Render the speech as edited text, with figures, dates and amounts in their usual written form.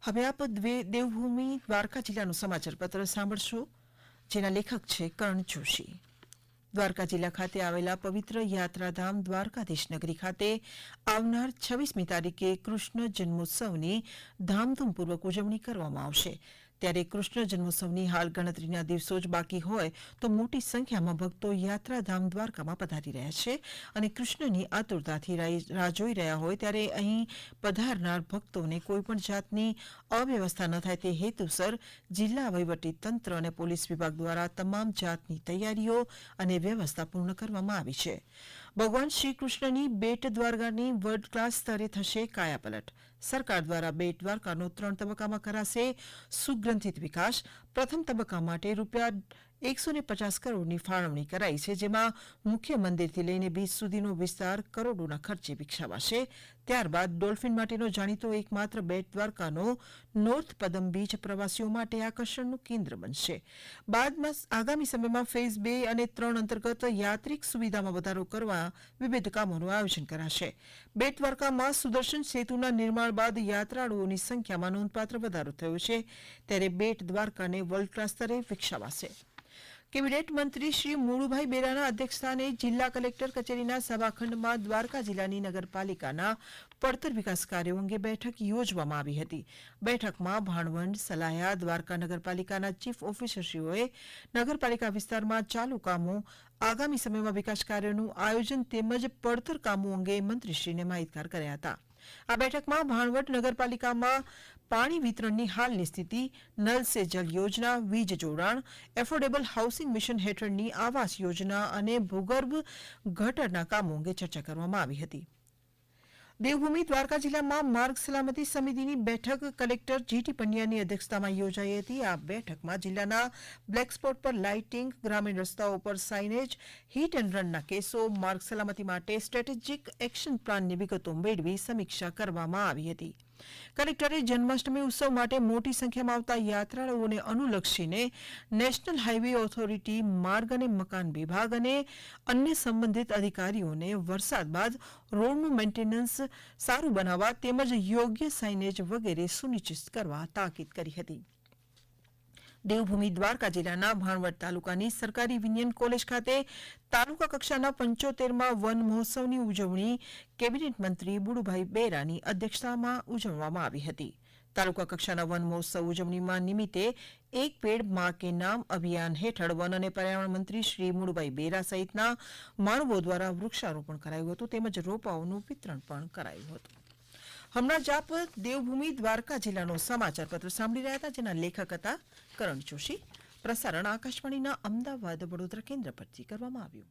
હવે આપ દેવભૂમિ દ્વારકા જિલ્લાનું સમાચાર પત્ર સાંભળશો, જેના લેખક છે કર્ણ જોશી. દ્વારકા જિલ્લા ખાતે આવેલા પવિત્ર યાત્રાધામ દ્વારકાધીશ નગરી ખાતે આવનાર 26મી તારીખે કૃષ્ણ જન્મોત્સવની ધામધૂમપૂર્વક ઉજવણી કરવામાં આવશે. ત્યારે કૃષ્ણ જન્મોત્સવની હાલ ગણતરીના દિવસો જ બાકી હોય તો મોટી સંખ્યામાં ભક્તો યાત્રાધામ દ્વારકામાં પધારી રહ્યા છે અને કૃષ્ણની આતુરતાથી રાહ જોઈ રહ્યા હોય ત્યારે અહીં પધારનાર ભક્તોને કોઈપણ જાતની અવ્યવસ્થા ન થાય તે હેતુસર જિલ્લા વહીવટી તંત્ર અને પોલીસ વિભાગ દ્વારા તમામ જાતની તૈયારીઓ અને વ્યવસ્થા પૂર્ણ કરવામાં આવી છે. ભગવાન શ્રી કૃષ્ણની બેટ દ્વારકાની વર્લ્ડ ક્લાસ સ્તરે થશે કાયાપલટ. સરકાર દ્વારા બેટ દ્વારકાનો 3 તબક્કામાં કરાશે સુગ્રંથિત વિકાસ. પ્રથમ તબક્કા માટે ₹150 કરોડની ફાળવણી કરાઈ છે, જેમાં મુખ્ય મંદિરથી લઈને બીચ સુધીનો વિસ્તાર કરોડોના ખર્ચે વિકસાવાશે. ત્યારબાદ ડોલ્ફિન માટેનો જાણીતો એકમાત્ર બેટ દ્વારકાનો નોર્થ પદમ બીચ પ્રવાસીઓ માટે આકર્ષણનું કેન્દ્ર બનશે. બાદમાં આગામી સમયમાં ફેઝ 2 અને 3 અંતર્ગત યાત્રિક સુવિધામાં વધારો કરવા વિવિધ કામોનું આયોજન કરાશે. બેટ દ્વારકામાં સુદર્શન સેતુના નિર્માણ બાદ યાત્રાળુઓની સંખ્યામાં નોંધપાત્ર વધારો થયો છે, ત્યારે બેટ દ્વારકાને વર્લ્ડ ક્લાસ સ્તરે વિકસાવાશે. કેબિનેટ મંત્રી શ્રી મુળુભાઈ બેરાના અધ્યક્ષસ્થાને જિલ્લા કલેક્ટર કચેરીના સભાખંડમાં દ્વારકા જિલ્લાની નગરપાલિકાના પડતર વિકાસ કાર્યો અંગે બેઠક યોજવામાં આવી હતી. બેઠકમાં ભાણવડ, સલાયા, દ્વારકા નગરપાલિકાના ચીફ ઓફિસરશ્રીઓએ નગરપાલિકા વિસ્તારમાં ચાલુ કામો, આગામી સમયમાં વિકાસ કાર્યોનું આયોજન તેમજ પડતર કામો અંગે મંત્રીશ્રીને માહિતગાર કર્યા હતા. આ બેઠકમાં ભાણવડ નગરપાલિકામાં પાણી વિતરણની હાલની સ્થિતિ, નલ સે જલ યોજના, વીજ જોડાણ, એફોર્ડેબલ હાઉસિંગ મિશન હેઠળની આવાસ યોજના અને ભૂગર્ભ ગટરના કામો અંગે ચર્ચા કરવામાં આવી હતી. દેવભૂમિ દ્વારકા જિલ્લામાં માર્ગ સલામતી સમિતિની બેઠક કલેક્ટર જીટી પંડ્યાની અધ્યક્ષતામાં યોજાઈ હતી. આ બેઠકમાં જિલ્લાના બ્લેક સ્પોટ પર લાઇટિંગ, ગ્રામીણ રસ્તાઓ પર સાઇનેજ, હિટ એન્ડ રનના કેસો, માર્ગ સલામતી માટે સ્ટ્રેટેજિક એક્શન પ્લાનની વિગતો મેળવી સમીક્ષા કરવામાં આવી હતી. કલેક્ટરે જન્માષ્ટમી ઉત્સવ માટે મોટી સંખ્યામાં આવતા યાત્રાળુઓને અનુલક્ષીને નેશનલ હાઇવે ઓથોરિટી, માર્ગ અને મકાન વિભાગ અને અન્ય સંબંધિત અધિકારીઓને વરસાદ બાદ રોડનું મેન્ટેનન્સ સારું બનાવવા તેમજ યોગ્ય સાઇનેજ વગેરે સુનિશ્ચિત કરવા તાકીદ કરી હતી. દેવભૂમિ દ્વારકા જિલ્લાના ભાણવડ તાલુકાની સરકારી વિનયન કોલેજ ખાતે તાલુકા કક્ષાના 75મા વન મહોત્સવની ઉજવણી કેબિનેટ મંત્રી બુડુભાઈ બેરાની અધ્યક્ષતામાં ઉજવવામાં આવી હતી. તાલુકા કક્ષાના વન મહોત્સવ ઉજવણીમાં નિમિત્તે એક પેડ માં કે નામ અભિયાન હેઠળ વન અને પર્યાવરણ મંત્રી શ્રી મુળુભાઈ બેરા સહિતના માનવો દ્વારા વૃક્ષારોપણ કરાયું હતું તેમજ રોપાઓનું વિતરણ પણ કરાયું હતું. હમણાં જ આપ દેવભૂમિ દ્વારકા જિલ્લાનો સમાચાર પત્ર સાંભળી રહ્યા હતા, જેના લેખક હતા કર્ણ જોશી. પ્રસારણ આકાશવાણીના અમદાવાદ વડોદરા કેન્દ્ર પરથી કરવામાં આવ્યું.